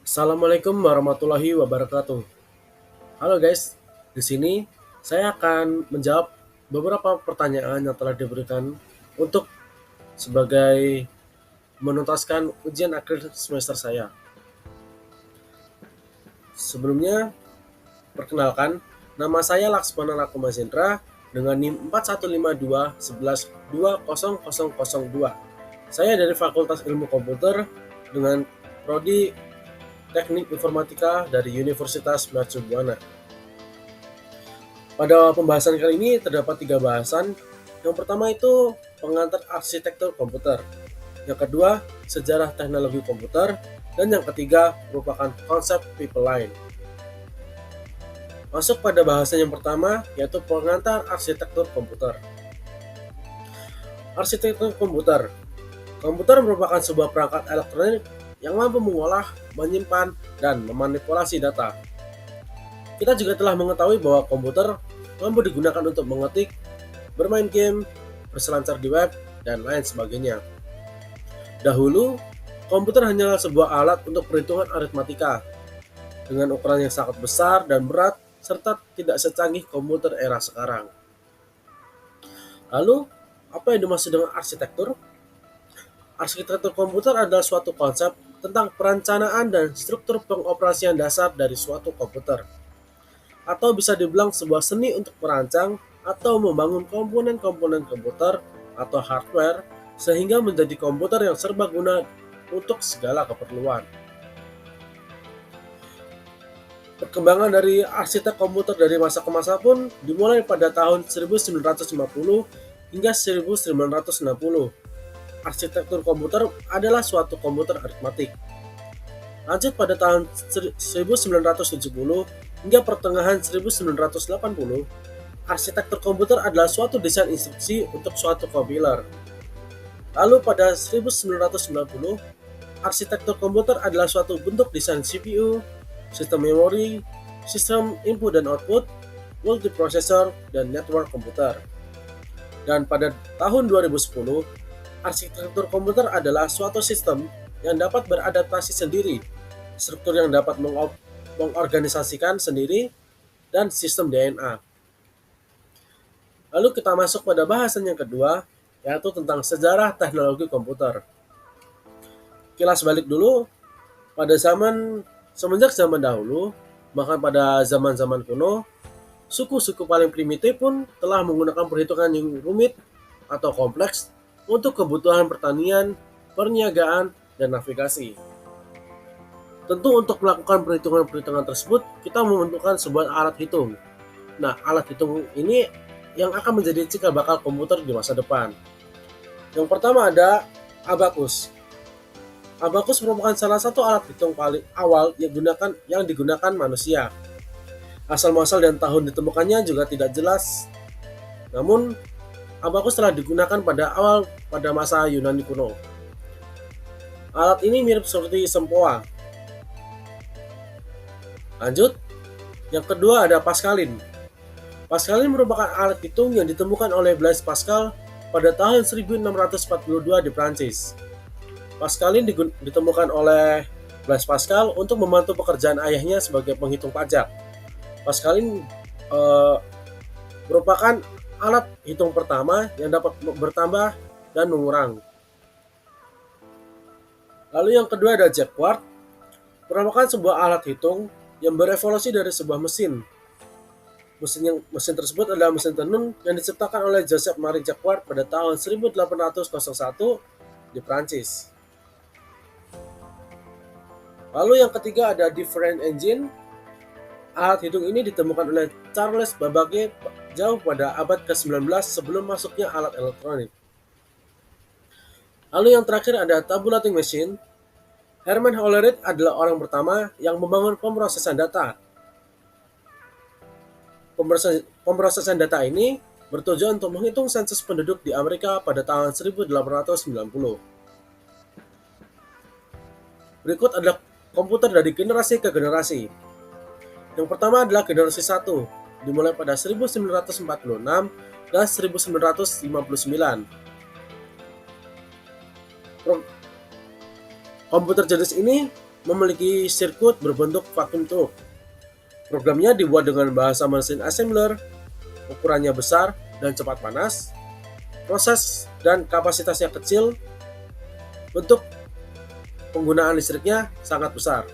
Assalamualaikum warahmatullahi wabarakatuh. Halo guys, di sini saya akan menjawab beberapa pertanyaan yang telah diberikan untuk sebagai menuntaskan ujian akhir semester saya. Sebelumnya, perkenalkan, nama saya Laksmana Lakumazendra dengan NIM 415211200002. Saya dari Fakultas Ilmu Komputer dengan prodi Teknik Informatika dari Universitas Mercu Buana. Pada pembahasan kali ini terdapat 3 bahasan. Yang pertama itu pengantar arsitektur komputer. Yang kedua, sejarah teknologi komputer. Dan yang ketiga, merupakan konsep people line. Masuk pada bahasan yang pertama, yaitu pengantar arsitektur komputer. Arsitektur komputer. Komputer merupakan sebuah perangkat elektronik yang mampu mengolah, menyimpan, dan memanipulasi data. Kita juga telah mengetahui bahwa komputer mampu digunakan untuk mengetik, bermain game, berselancar di web, dan lain sebagainya. Dahulu, komputer hanyalah sebuah alat untuk perhitungan aritmatika, dengan ukuran yang sangat besar dan berat, serta tidak secanggih komputer era sekarang. Lalu, apa yang dimaksud dengan arsitektur? Arsitektur komputer adalah suatu konsep tentang perencanaan dan struktur pengoperasian dasar dari suatu komputer, atau bisa dibilang sebuah seni untuk merancang atau membangun komponen-komponen komputer atau hardware sehingga menjadi komputer yang serbaguna untuk segala keperluan. Perkembangan dari arsitek komputer dari masa ke masa pun dimulai pada tahun 1950 hingga 1960. Arsitektur komputer adalah suatu komputer aritmatik. Lanjut pada tahun 1970 hingga pertengahan 1980, arsitektur komputer adalah suatu desain instruksi untuk suatu kompiler. Lalu pada 1990, arsitektur komputer adalah suatu bentuk desain CPU, sistem memori, sistem input dan output, multiprosesor, dan network komputer. Dan pada tahun 2010, arsitektur komputer adalah suatu sistem yang dapat beradaptasi sendiri, struktur yang dapat mengorganisasikan sendiri, dan sistem DNA. Lalu kita masuk pada bahasan yang kedua, yaitu tentang sejarah teknologi komputer. Kilas balik dulu, pada semenjak zaman dahulu, bahkan pada zaman-zaman kuno, suku-suku paling primitif pun telah menggunakan perhitungan yang rumit atau kompleks untuk kebutuhan pertanian, perniagaan, dan navigasi. Tentu untuk melakukan perhitungan-perhitungan tersebut, kita membutuhkan sebuah alat hitung. Nah, alat hitung ini yang akan menjadi cikal bakal komputer di masa depan. Yang pertama ada abakus. Abakus merupakan salah satu alat hitung paling awal yang digunakan manusia. Asal muasal dan tahun ditemukannya juga tidak jelas. Namun, abakus telah digunakan pada masa Yunani kuno. Alat ini mirip seperti sempoa. Lanjut, yang kedua ada Pascalin. Pascalin merupakan alat hitung yang ditemukan oleh Blaise Pascal pada tahun 1642 di Prancis. Pascalin ditemukan oleh Blaise Pascal untuk membantu pekerjaan ayahnya sebagai penghitung pajak. Pascalin merupakan alat hitung pertama yang dapat bertambah dan mengurang. Lalu yang kedua ada Jacquard, merupakan sebuah alat hitung yang berevolusi dari sebuah mesin. Mesin tersebut adalah mesin tenun yang diciptakan oleh Joseph Marie Jacquard pada tahun 1801 di Prancis. Lalu yang ketiga ada different engine. Alat hitung ini ditemukan oleh Charles Babbage jauh pada abad ke-19 sebelum masuknya alat elektronik. Lalu yang terakhir ada tabulating machine. Herman Hollerith adalah orang pertama yang membangun pemrosesan data. Pemrosesan data ini bertujuan untuk menghitung sensus penduduk di Amerika pada tahun 1890. Berikut adalah komputer dari generasi ke generasi. Yang pertama adalah generasi 1, dimulai pada 1946 dan 1959. Komputer jenis ini memiliki sirkuit berbentuk vacuum tube. Programnya dibuat dengan bahasa mesin assembler, ukurannya besar dan cepat panas, proses dan kapasitasnya kecil, untuk penggunaan listriknya sangat besar.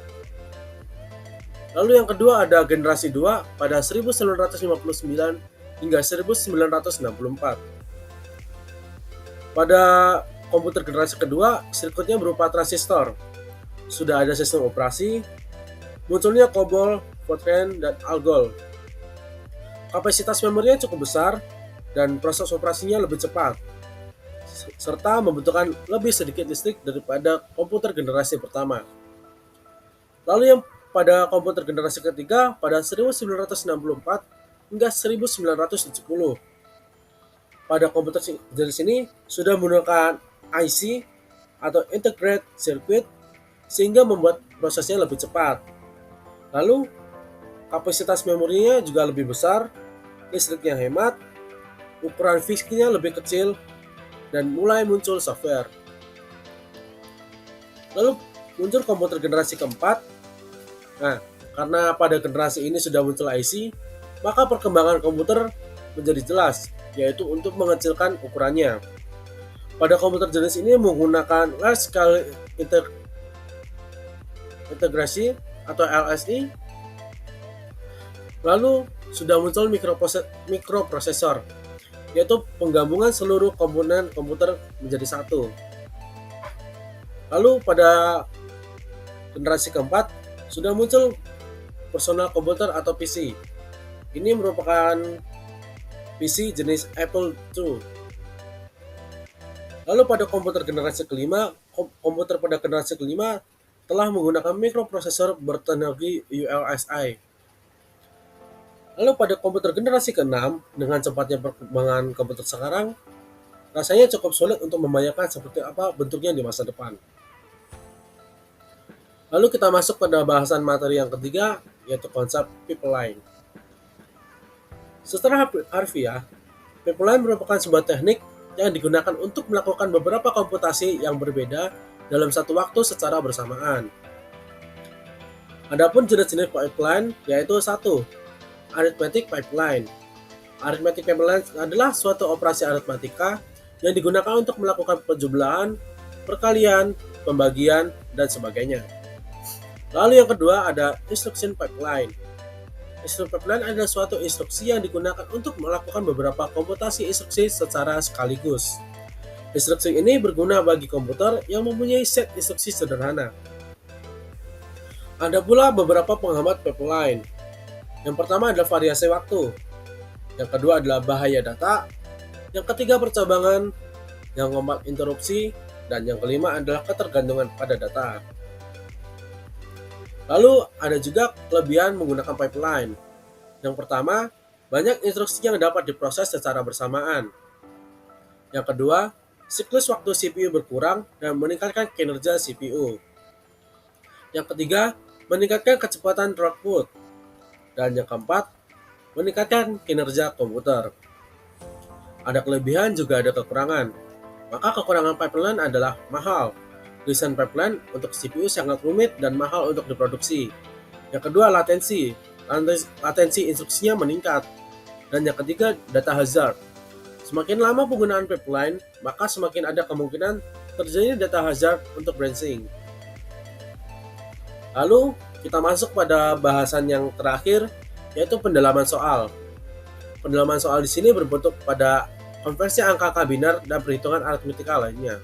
Lalu yang kedua ada generasi 2 pada 1959 hingga 1964. Pada komputer generasi kedua, sirkuitnya berupa transistor. Sudah ada sistem operasi, munculnya COBOL, Fortran, dan Algol. Kapasitas memorinya cukup besar dan proses operasinya lebih cepat, serta membutuhkan lebih sedikit listrik daripada komputer generasi pertama. Lalu yang pada komputer generasi ketiga pada 1964 hingga 1970. Pada komputer jenis ini sudah menggunakan IC atau Integrated Circuit sehingga membuat prosesnya lebih cepat. Lalu kapasitas memorinya juga lebih besar, listriknya hemat, ukuran fisiknya lebih kecil, dan mulai muncul software. Lalu muncul komputer generasi keempat. Nah, karena pada generasi ini sudah muncul IC, maka perkembangan komputer menjadi jelas, yaitu untuk mengecilkan ukurannya. Pada komputer jenis ini menggunakan Large Scale Integrasi atau LSI. Lalu sudah muncul mikroprosesor, yaitu penggabungan seluruh komponen komputer menjadi satu. Lalu pada generasi keempat sudah muncul personal komputer atau PC. Ini merupakan PC jenis Apple II. Lalu pada komputer generasi kelima, komputer pada generasi kelima telah menggunakan mikroprosesor berteknologi ULSI. Lalu pada komputer generasi ke-6, dengan cepatnya perkembangan komputer sekarang, rasanya cukup sulit untuk membayangkan seperti apa bentuknya di masa depan. Lalu kita masuk pada bahasan materi yang ketiga, yaitu konsep pipeline. Secara harfiah, pipeline merupakan sebuah teknik yang digunakan untuk melakukan beberapa komputasi yang berbeda dalam satu waktu secara bersamaan. Adapun jenis-jenis pipeline yaitu 1. Arithmetic pipeline. Arithmetic pipeline adalah suatu operasi aritmatika yang digunakan untuk melakukan penjumlahan, perkalian, pembagian, dan sebagainya. Lalu yang kedua ada instruction pipeline. Instruction pipeline adalah suatu instruksi yang digunakan untuk melakukan beberapa komputasi instruksi secara sekaligus. Instruksi ini berguna bagi komputer yang mempunyai set instruksi sederhana. Ada pula beberapa penghambat pipeline. Yang pertama adalah variasi waktu. Yang kedua adalah bahaya data. Yang ketiga percabangan. Yang keempat interupsi. Dan yang kelima adalah ketergantungan pada data. Lalu ada juga kelebihan menggunakan pipeline. Yang pertama, banyak instruksi yang dapat diproses secara bersamaan. Yang kedua, siklus waktu CPU berkurang dan meningkatkan kinerja CPU. Yang ketiga, meningkatkan kecepatan throughput. Dan yang keempat, meningkatkan kinerja komputer. Ada kelebihan juga ada kekurangan. Maka kekurangan pipeline adalah mahal. Desain pipeline untuk CPU sangat rumit dan mahal untuk diproduksi. Yang kedua, latensi. Latensi instruksinya meningkat. Dan yang ketiga, data hazard. Semakin lama penggunaan pipeline, maka semakin ada kemungkinan terjadi data hazard untuk branching. Lalu, kita masuk pada bahasan yang terakhir, yaitu pendalaman soal. Pendalaman soal di sini berbentuk pada konversi angka biner dan perhitungan aritmetika lainnya.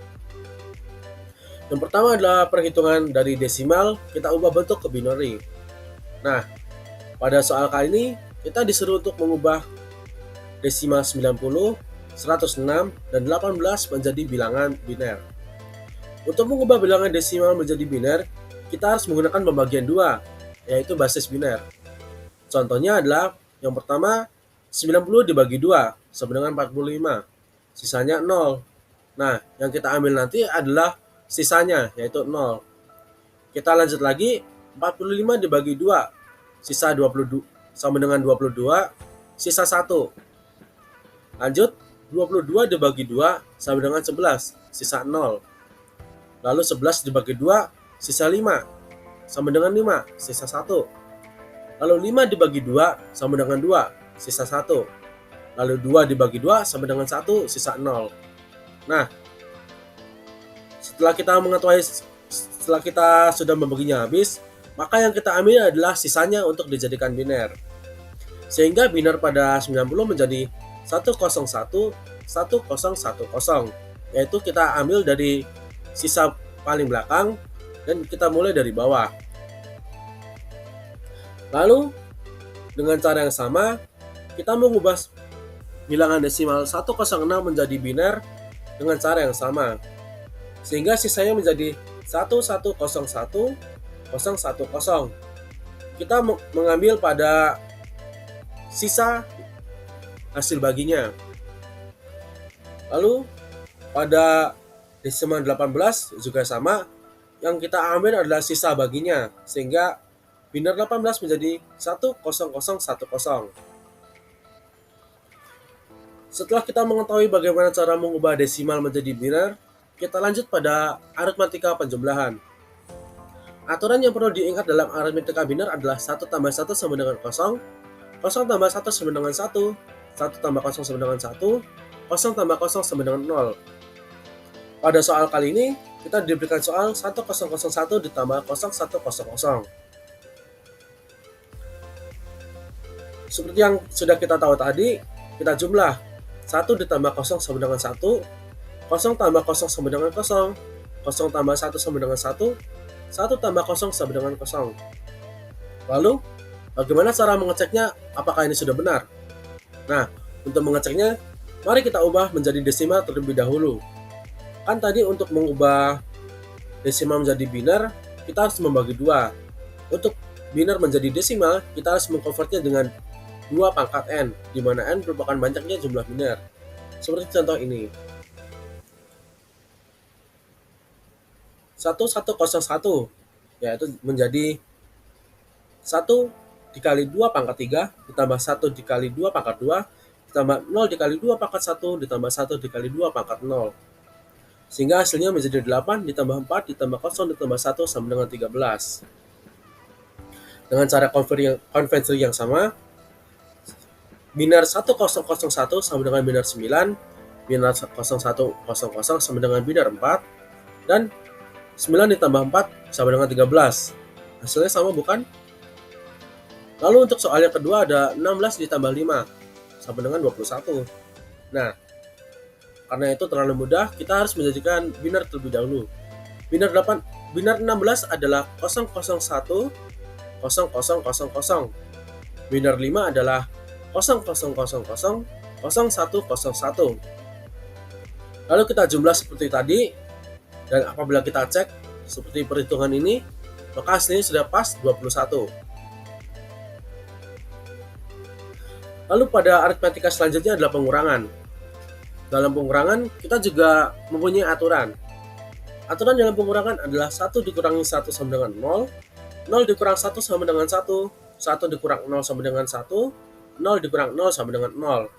Yang pertama adalah perhitungan dari desimal, kita ubah bentuk ke binary. Nah, pada soal kali ini, kita disuruh untuk mengubah desimal 90, 106, dan 18 menjadi bilangan biner. Untuk mengubah bilangan desimal menjadi biner, kita harus menggunakan pembagian 2, yaitu basis biner. Contohnya adalah, yang pertama, 90 dibagi 2, sama dengan 45. Sisanya 0. Nah, yang kita ambil nanti adalah sisanya, yaitu 0. Kita lanjut lagi, 45 dibagi 2, sisa 22, sama dengan 22, sisa 1. Lanjut, 22 dibagi 2, sama dengan 11, sisa 0. Lalu 11 dibagi 2, sisa 5. sama dengan 5, sisa 1. Lalu 5 dibagi 2 sama dengan 2, sisa 1. Lalu 2 dibagi 2 sama dengan 1, sisa 0. Nah, setelah kita sudah membaginya habis, maka yang kita ambil adalah sisanya untuk dijadikan biner. Sehingga biner pada 90 menjadi 101, 1010, yaitu kita ambil dari sisa paling belakang dan kita mulai dari bawah. Lalu dengan cara yang sama, kita mengubah bilangan desimal 106 menjadi biner dengan cara yang sama. Sehingga sisanya menjadi 1101, 010. Kita mengambil pada sisa hasil baginya. Lalu pada desimal 18 juga sama, yang kita ambil adalah sisa baginya, sehingga biner 18 menjadi 10010. Setelah kita mengetahui bagaimana cara mengubah desimal menjadi biner, kita lanjut pada aritmatika penjumlahan. Aturan yang perlu diingat dalam aritmatika biner adalah 1 tambah 1 sama dengan 0, 0 tambah 1 sama dengan 1, 1 tambah 0 sama dengan 1, 0 tambah 0 sama dengan 0. Pada soal kali ini, kita diberikan soal 1001 ditambah 0100. Seperti yang sudah kita tahu tadi, kita jumlah 1 ditambah 0 sama dengan 1, 0 tambah 0 sama dengan 0, 0 tambah 1 sama dengan 1, 1 tambah 0 sama dengan 0. Lalu, bagaimana cara mengeceknya apakah ini sudah benar? Nah, untuk mengeceknya, mari kita ubah menjadi desimal terlebih dahulu. Kan tadi untuk mengubah desimal menjadi biner, kita harus membagi 2. Untuk biner menjadi desimal, kita harus mengkonvertnya dengan 2 pangkat n, di mana n merupakan banyaknya jumlah biner. Seperti contoh ini. 1101, yaitu menjadi 1 dikali 2 pangkat 3, ditambah 1 dikali 2 pangkat 2, ditambah 0 dikali 2 pangkat 1, ditambah 1 dikali 2 pangkat 0. Sehingga hasilnya menjadi 8 ditambah 4 ditambah 0 ditambah 1 sama dengan 13. Dengan cara konvensi yang sama, biner 1001 sama dengan biner 9, biner 0100 sama dengan biner 4, dan 9 ditambah 4 sama dengan 13. Hasilnya sama bukan? Lalu untuk soal yang kedua ada 16 ditambah 5 sama dengan 21. Nah, karena itu terlalu mudah, kita harus menjadikan biner terlebih dahulu. Biner 16 adalah 001, 0000. Biner 5 adalah 0000, 0101. Lalu kita jumlah seperti tadi, dan apabila kita cek seperti perhitungan ini, maka hasilnya sudah pas 21. Lalu pada aritmatika selanjutnya adalah pengurangan. Dalam pengurangan, kita juga mempunyai aturan. Aturan dalam pengurangan adalah 1 dikurangi 1 sama dengan 0, 0 dikurang 1 sama dengan 1, 1 dikurang 0 sama dengan 1, 0 dikurang 0 sama dengan 0.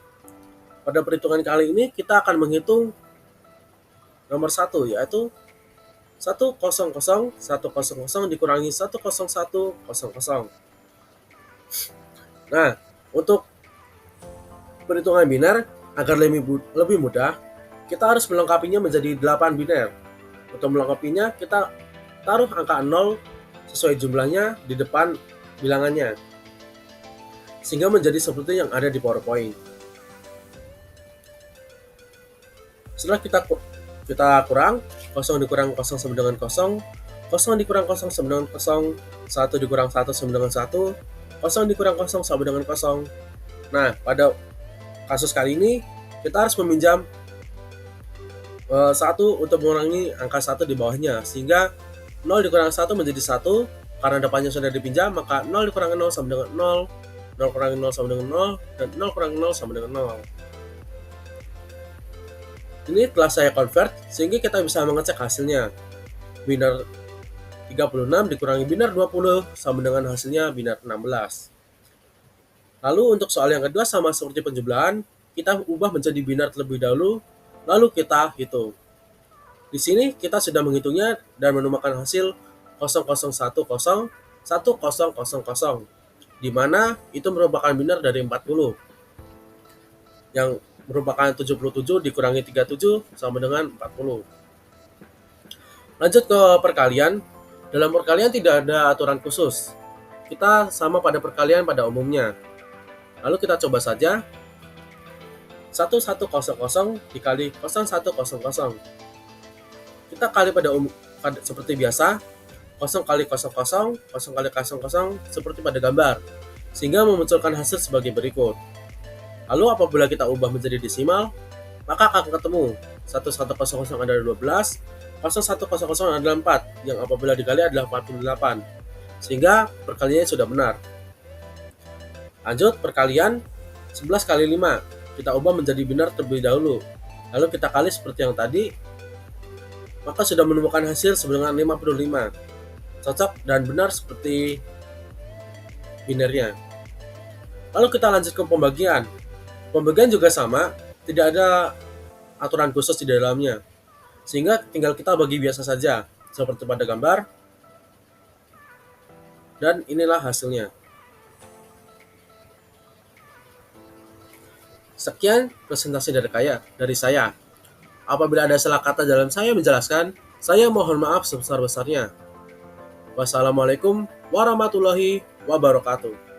Pada perhitungan kali ini, kita akan menghitung nomor 1, yaitu 100 dikurangi 10100. Nah, untuk perhitungan biner, agar lebih mudah, kita harus melengkapinya menjadi 8 biner. Untuk melengkapinya, kita taruh angka 0 sesuai jumlahnya di depan bilangannya, sehingga menjadi seperti yang ada di PowerPoint. Setelah kita kurang, 0 dikurang 0 sama dengan 0, 0 dikurang 0 sama dengan 0, 1 dikurang 1 sama dengan 1, 0 dikurang 0 sama dengan 0. Nah, pada kasus kali ini, kita harus meminjam 1 untuk mengurangi angka 1 di bawahnya, sehingga 0 dikurang 1 menjadi 1, karena depannya sudah dipinjam, maka 0 dikurangi 0 sama dengan 0, 0 kurangi 0 sama dengan 0, dan 0 kurangi 0 sama dengan 0. Ini telah saya convert, sehingga kita bisa mengecek hasilnya. Biner 36 dikurangi biner 20 sama dengan hasilnya biner 16. Lalu untuk soal yang kedua sama seperti penjumlahan, kita ubah menjadi biner terlebih dahulu, lalu kita hitung. Di sini kita sudah menghitungnya dan menemukan hasil 0,010101000, di mana itu merupakan binar dari 40, yang merupakan 77 dikurangi 37 sama dengan 40. Lanjut ke perkalian. Dalam perkalian tidak ada aturan khusus. Kita sama pada perkalian pada umumnya. Lalu kita coba saja. 1100 dikali 0100. Kita kali seperti biasa. 0 kali 00, 0 kali 00, seperti pada gambar. Sehingga memunculkan hasil sebagai berikut. Lalu apabila kita ubah menjadi desimal, maka akan ketemu 1100 adalah 12, 0100 adalah 4, yang apabila dikali adalah 48. Sehingga perkaliannya sudah benar. Lanjut perkalian 11 kali 5. Kita ubah menjadi binar terlebih dahulu. Lalu kita kali seperti yang tadi, maka sudah menemukan hasil sebanyak 55. Cocok dan benar seperti binarnya. Lalu kita lanjut ke pembagian. Pembagian juga sama, tidak ada aturan khusus di dalamnya. Sehingga tinggal kita bagi biasa saja, seperti pada gambar. Dan inilah hasilnya. Sekian presentasi dari saya. Apabila ada salah kata dalam saya menjelaskan, saya mohon maaf sebesar-besarnya. Wassalamualaikum warahmatullahi wabarakatuh.